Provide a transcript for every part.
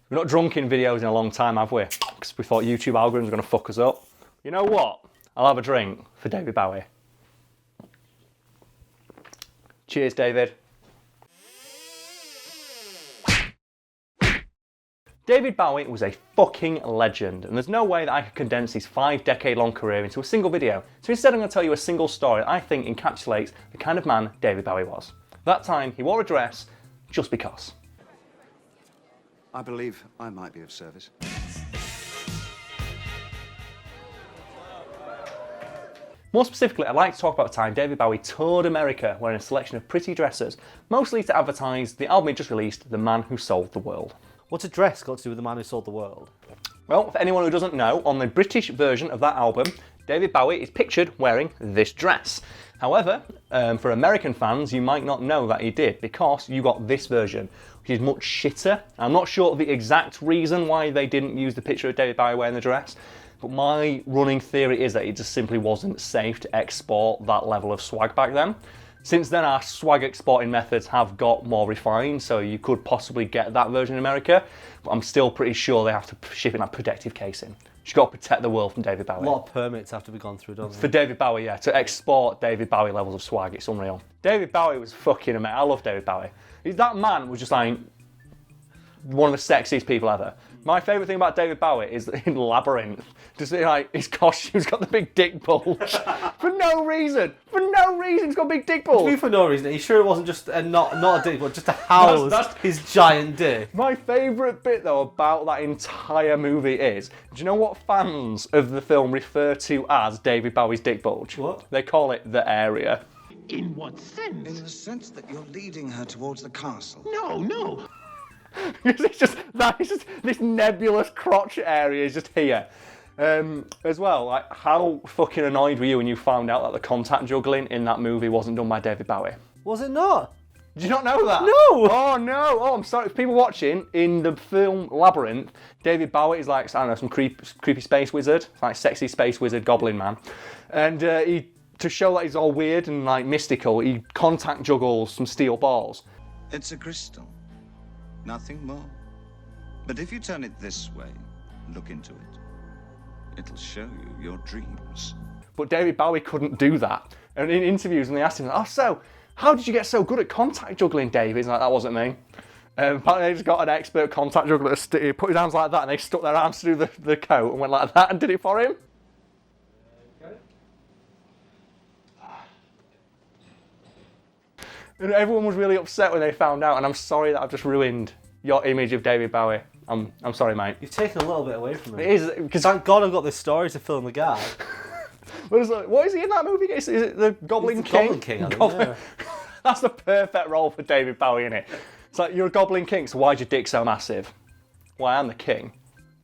We've not drunk in videos in a long time, have we? Because we thought YouTube algorithms were going to fuck us up. You know what? I'll have a drink for David Bowie. Cheers, David. David Bowie was a fucking legend, and there's no way that I could condense his 5-decade-long career into a single video. So instead I'm going to tell you a single story that I think encapsulates the kind of man David Bowie was. That time, he wore a dress just because. I believe I might be of service. More specifically, I'd like to talk about the time David Bowie toured America wearing a selection of pretty dresses, mostly to advertise the album he just released, The Man Who Sold the World. What's a dress got to do with the man who sold the world? Well, for anyone who doesn't know, on the British version of that album, David Bowie is pictured wearing this dress. However, for American fans, you might not know that he did, because you got this version, which is much shitter. I'm not sure of the exact reason why they didn't use the picture of David Bowie wearing the dress, but my running theory is that it just simply wasn't safe to export that level of swag back then. Since then, our swag exporting methods have got more refined, so you could possibly get that version in America, but I'm still pretty sure they have to ship in that protective casing. You've got to protect the world from David Bowie. A lot of permits have to be gone through, don't they? For David Bowie, yeah, to export David Bowie levels of swag, it's unreal. David Bowie was fucking amazing. I love David Bowie. That man was just like one of the sexiest people ever. My favourite thing about David Bowie is that in Labyrinth, just like his costume's got the big dick bulge. For no reason. For no reason, it's got a big dick bulge. To be for no reason. Are you sure it wasn't just not a dick, but just to house his giant dick? My favourite bit though about that entire movie is, do you know what fans of the film refer to as David Bowie's dick bulge? What? They call it the area. In what sense? In the sense that you're leading her towards the castle. No. It's just this nebulous crotch area is just here. As well, like, how fucking annoyed were you when you found out that the contact juggling in that movie wasn't done by David Bowie? Was it not? Did you not know that? No! Oh no! Oh, I'm sorry. For people watching, in the film Labyrinth, David Bowie is like, I don't know, some creepy space wizard, like sexy space wizard goblin man. And to show that he's all weird and like mystical, he contact juggles some steel balls. It's a crystal. Nothing more. But if you turn it this way, look into it, it'll show you your dreams. But David Bowie couldn't do that. And in interviews, when they asked him, oh, so, how did you get so good at contact juggling, Dave? He's like, that wasn't me. Apparently they just got an expert contact juggler to put his arms like that, and they stuck their arms through the coat and went like that and did it for him. And everyone was really upset when they found out, and I'm sorry that I've just ruined your image of David Bowie. I'm sorry, mate. You've taken a little bit away from him. It is, because Thank God I've got this story to fill in the gap. what is he in that movie? Is it the Goblin He's the King? Goblin King, I think, yeah. That's the perfect role for David Bowie, isn't it? It's like, you're a Goblin King, so why's your dick so massive? Why, I'm the king.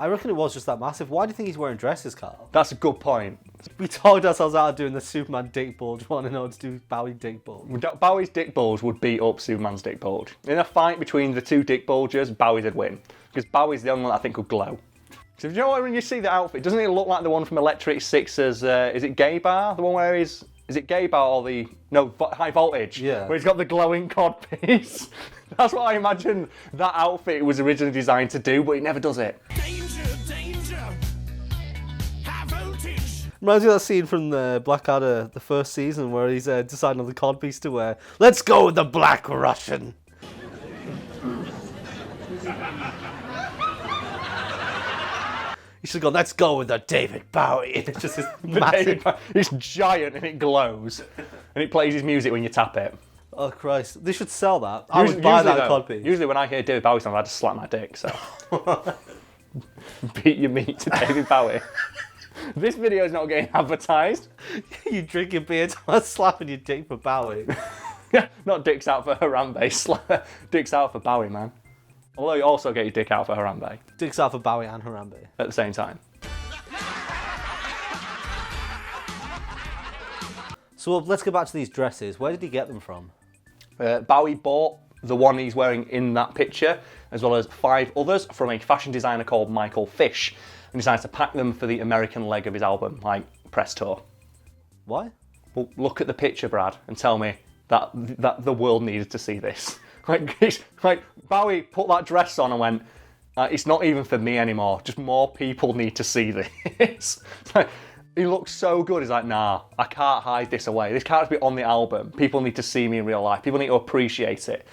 I reckon it was just that massive. Why do you think he's wearing dresses, Karl? That's a good point. We talked ourselves out of doing the Superman dick bulge. Want to know how to do Bowie dick bulge? Bowie's dick bulge would beat up Superman's dick bulge. In a fight between the two dick bulges, Bowie's would win. Because Bowie's the only one that I think could glow. So, do you know what, when you see the outfit, doesn't it look like the one from Electric Six's, is it Gay Bar? The one where is it Gay Bar or High Voltage? Yeah. Where he's got the glowing codpiece. That's what I imagine that outfit was originally designed to do, but he never does it. Danger. High voltage. Reminds me of that scene from the Blackadder, the first season, where he's deciding on the codpiece to wear. Let's go with the Black Russian. You should go, let's go with the David Bowie. It's just this massive... It's giant and it glows. And it plays his music when you tap it. Oh, Christ. They should sell that. I would buy that codpiece. Usually when I hear David Bowie songs, I just slap my dick, so... Beat your meat to David Bowie. This video is not getting advertised. You drink your beer while slapping your dick for Bowie. Not dicks out for Harambe, dicks out for Bowie, man. Although you also get your dick out for Harambe. Dicks out for Bowie and Harambe. At the same time. So let's go back to these dresses. Where did he get them from? Bowie bought the one he's wearing in that picture, as well as 5 others from a fashion designer called Michael Fish, and decides to pack them for the American leg of his album, like press tour. Why? Well, look at the picture, Brad, and tell me that the world needed to see this. Like Bowie put that dress on and went, Like, it's not even for me anymore. Just more people need to see this. It's like, he looks so good. He's like, nah, I can't hide this away. This can't just be on the album. People need to see me in real life. People need to appreciate it.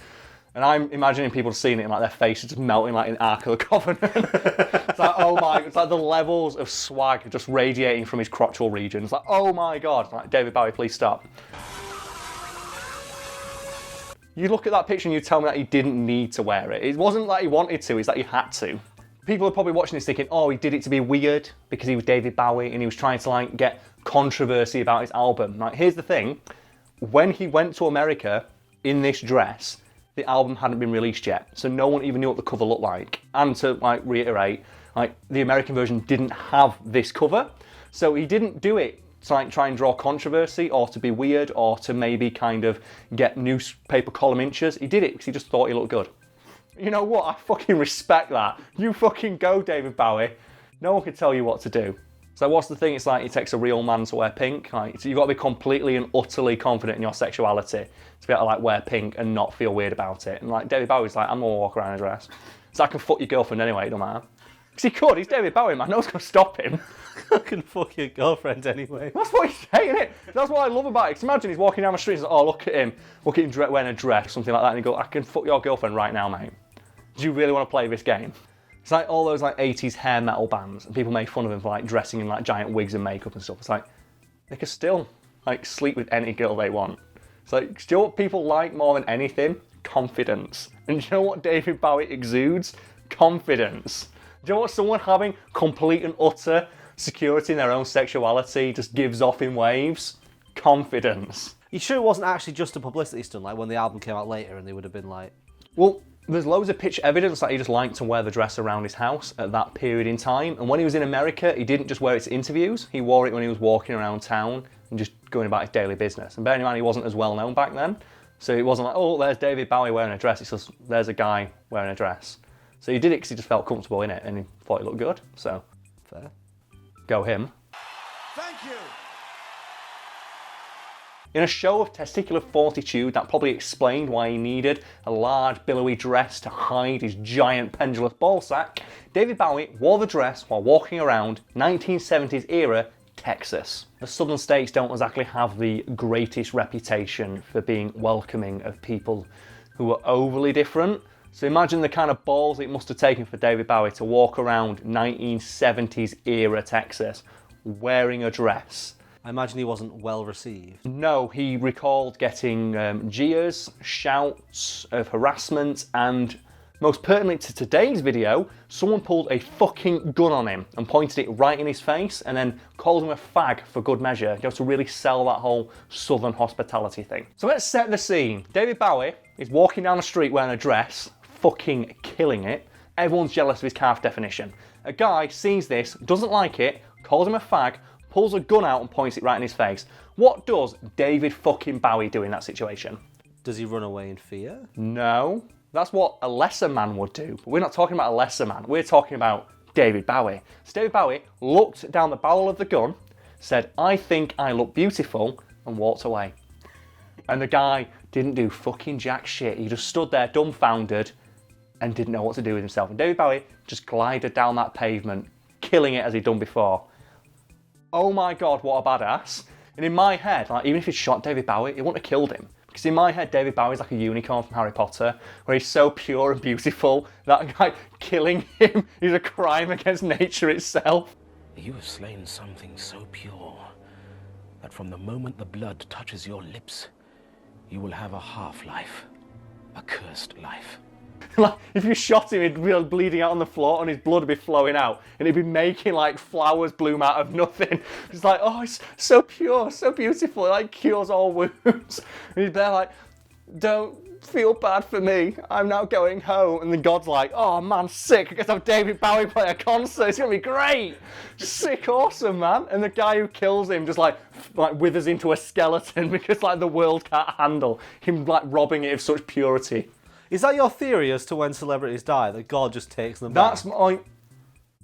And I'm imagining people seeing it and like their faces just melting like in Ark of the Covenant. It's like, oh my, it's like the levels of swag just radiating from his crotchal region. It's like, oh my God. It's like, David Bowie, please stop. You look at that picture and you tell me that he didn't need to wear it. It wasn't like he wanted to, it's that he had to. People are probably watching this thinking, oh, he did it to be weird because he was David Bowie and he was trying to like get controversy about his album. Like, here's the thing. When he went to America in this dress, the album hadn't been released yet, so no one even knew what the cover looked like. And to like reiterate, like the American version didn't have this cover, so he didn't do it to like try and draw controversy or to be weird or to maybe kind of get newspaper column inches. He did it because he just thought he looked good. You know what? I fucking respect that. You fucking go, David Bowie. No one can tell you what to do. So what's the thing? It's like it takes a real man to wear pink. Like, so you've got to be completely and utterly confident in your sexuality to be able to like wear pink and not feel weird about it. And like David Bowie's like, I'm gonna walk around in a dress. So I can fuck your girlfriend anyway, it don't matter. Because he could, he's David Bowie, man. No one's gonna stop him. I can fuck your girlfriend anyway. That's what he's saying, isn't it? That's what I love about it. Because imagine he's walking down the street and he's like, oh, look at him wearing a dress, something like that. And you go, I can fuck your girlfriend right now, mate. Do you really want to play this game? It's like all those like 80s hair metal bands and people make fun of them for like dressing in like giant wigs and makeup and stuff. It's like, they can still like sleep with any girl they want. It's like, do you know what people like more than anything? Confidence. And do you know what David Bowie exudes? Confidence. Do you know what someone having complete and utter security in their own sexuality just gives off in waves? Confidence. You sure it wasn't actually just a publicity stunt, like when the album came out later and they would have been like... Well, there's loads of picture evidence that he just liked to wear the dress around his house at that period in time. And when he was in America, he didn't just wear it to interviews. He wore it when he was walking around town and just going about his daily business. And bearing in mind, he wasn't as well known back then. So it wasn't like, oh, there's David Bowie wearing a dress. It's just, there's a guy wearing a dress. So he did it because he just felt comfortable in it and he thought it looked good. So, Fair. Go him. Thank you. In a show of testicular fortitude that probably explained why he needed a large billowy dress to hide his giant pendulous ballsack, David Bowie wore the dress while walking around 1970s era Texas. The southern states don't exactly have the greatest reputation for being welcoming of people who are overly different. So imagine the kind of balls it must have taken for David Bowie to walk around 1970s era Texas wearing a dress. I imagine he wasn't well received. No, he recalled getting jeers, shouts of harassment, and most pertinent to today's video, someone pulled a fucking gun on him and pointed it right in his face and then called him a fag for good measure, to really sell that whole southern hospitality thing. So let's set the scene. David Bowie is walking down the street wearing a dress, fucking killing it. Everyone's jealous of his calf definition. A guy sees this, doesn't like it, calls him a fag, pulls a gun out and points it right in his face. What does David fucking Bowie do in that situation? Does he run away in fear? No. That's what a lesser man would do. But we're not talking about a lesser man. We're talking about David Bowie. So David Bowie looked down the barrel of the gun, said, I think I look beautiful, and walked away. And the guy didn't do fucking jack shit. He just stood there dumbfounded and didn't know what to do with himself. And David Bowie just glided down that pavement, killing it as he'd done before. Oh my God, what a badass. And in my head, like, even if he'd shot David Bowie, it wouldn't have killed him. Because in my head, David Bowie's like a unicorn from Harry Potter, where he's so pure and beautiful that guy killing him is a crime against nature itself. You have slain something so pure that from the moment the blood touches your lips, you will have a half-life, a cursed life. Like, if you shot him, he'd be bleeding out on the floor and his blood would be flowing out and he'd be making like flowers bloom out of nothing. It's like, oh, it's so pure, so beautiful, it like cures all wounds. And he's there like, don't feel bad for me, I'm now going home. And then God's like, oh man, sick, I guess I'll have David Bowie play a concert, it's gonna be great. Sick, awesome, man. And the guy who kills him just like withers into a skeleton because like the world can't handle him like robbing it of such purity. Is that your theory as to when celebrities die, that God just takes them back?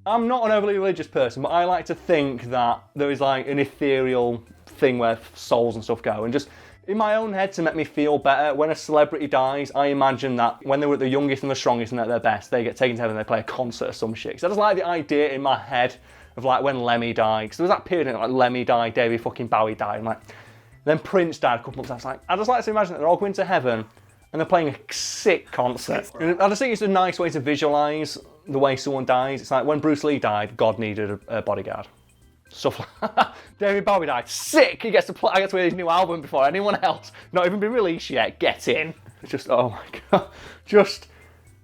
I'm not an overly religious person, but I like to think that there is like an ethereal thing where souls and stuff go, and just In my own head, to make me feel better, when a celebrity dies, I imagine that when they were at the youngest and the strongest and at their best, they get taken to heaven and they play a concert or some shit. So I just like the idea in my head of like when Lemmy died. Because there was that period in like Lemmy died, David fucking Bowie died, and like then Prince died a couple months after. I just like to imagine that they're all going to heaven and they're playing a sick concert. And I just think it's a nice way to visualise the way someone dies. It's like when Bruce Lee died, God needed a bodyguard. Stuff like that. David Bowie died. Sick! He gets to play. I get to hear his new album before anyone else. Not even been released yet. Get in. It's just, oh my God. Just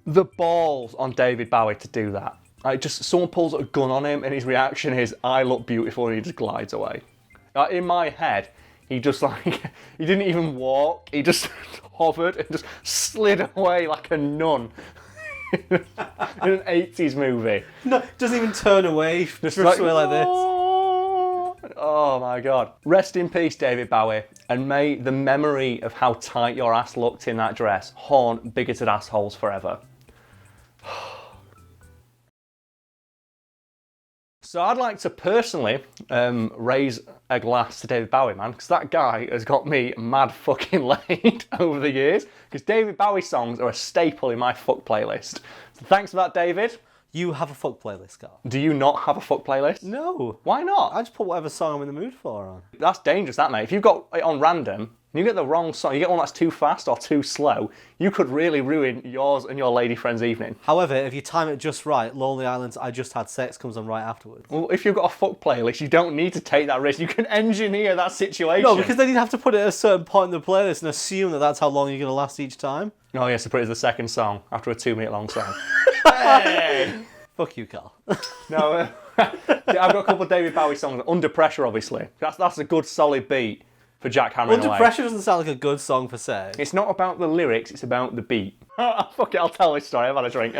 the balls on David Bowie to do that. Like, just someone pulls a gun on him and his reaction is, I look beautiful, and he just glides away. Like, in my head, he just like, he didn't even walk. He just hovered and just slid away like a nun. In an 80s movie. No, doesn't even turn away. Just like, away like this. Oh my God. Rest in peace, David Bowie, and may the memory of how tight your ass looked in that dress haunt bigoted assholes forever. So I'd like to personally raise a glass to David Bowie, man, because that guy has got me mad fucking laid over the years, because David Bowie songs are a staple in my fuck playlist. So thanks for that, David. You have a fuck playlist, Karl. Do you not have a fuck playlist? No. Why not? I just put whatever song I'm in the mood for on. That's dangerous, that, mate. If you've got it on random, and you get the wrong song, you get one that's too fast or too slow, you could really ruin yours and your lady friend's evening. However, if you time it just right, Lonely Island's I Just Had Sex comes on right afterwards. Well, if you've got a fuck playlist, you don't need to take that risk. You can engineer that situation. No, because then you'd have to put it at a certain point in the playlist and assume that that's how long you're going to last each time. Oh, yes, to put it as the second song after a 2-minute long song. Hey! Fuck you, Karl. No, I've got a couple of David Bowie songs. Under Pressure, obviously. That's a good, solid beat for Jack hammering Under away. Pressure doesn't sound like a good song for sex. It's not about the lyrics, it's about the beat. Fuck it, I'll tell this story. I've had a drink.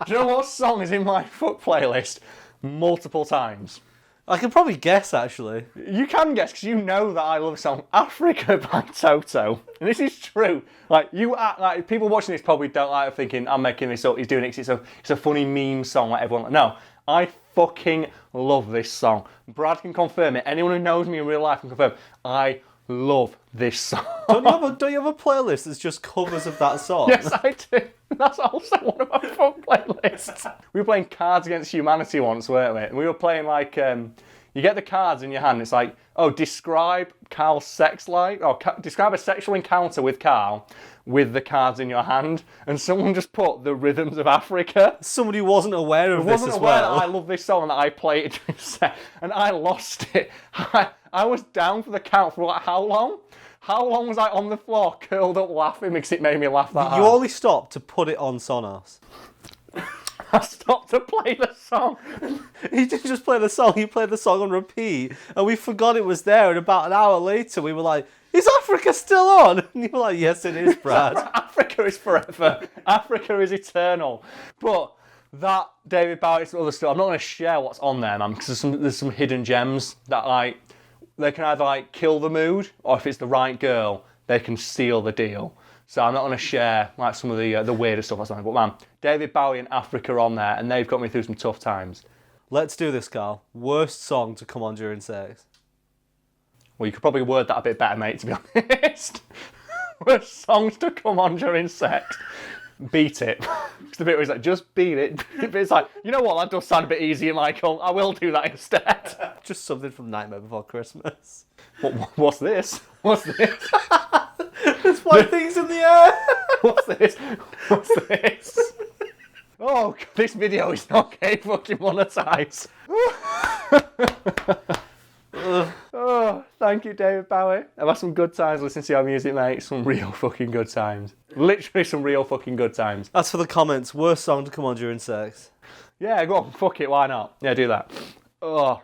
Do you know what song is in my fuck playlist multiple times? I can probably guess, actually. You can guess, because you know that I love the song Africa by Toto. And this is true. Like, you act like, people watching this probably don't like thinking, I'm making this up, he's doing it, 'cause it's a funny meme song like everyone. No, I fucking love this song. Brad can confirm it. Anyone who knows me in real life can confirm. I love this song. Don't you have a playlist that's just covers of that song? Yes, I do. That's also one of my fuck playlists. We were playing Cards Against Humanity once, weren't we? And we were playing like, you get the cards in your hand. It's like, oh, describe Karl's sex life, or describe a sexual encounter with Karl with the cards in your hand. And someone just put the Rhythms of Africa. Somebody who wasn't aware of this Wasn't as aware well. that I love this song and that I play it during set, and I lost it. I was down for the count for like how long? How long was I on the floor curled up laughing because it made me laugh that hard? You only stopped to put it on Sonos. I stopped to play the song. He didn't just play the song, he played the song on repeat, and we forgot it was there, and about an hour later we were like, is Africa still on? And you were like, yes it is, Brad. Africa is forever. Africa is eternal. But that David Bowie, some other stuff, I'm not going to share what's on there, man, because there's some hidden gems that like, they can either like kill the mood, or if it's the right girl, they can seal the deal. So I'm not going to share like some of the weirder stuff or something. But man, David Bowie and Africa are on there, and they've got me through some tough times. Let's do this, Karl. Worst song to come on during sex. Well, you could probably word that a bit better, mate, to be honest. Worst songs to come on during sex. Beat It. It's the bit where he's like, just beat it. But it's like, you know what, that does sound a bit easier, Michael. I will do that instead. Just something from Nightmare Before Christmas. What's this? What's this? There's white things in the air. What's this? What's this? Oh, this video is not getting fucking monetized. Oh, thank you, David Bowie. I've had some good times listening to your music, mate. Some real fucking good times. Literally some real fucking good times. That's for the comments. Worst song to come on during sex. Yeah, go on. Fuck it. Why not? Yeah, do that. Oh.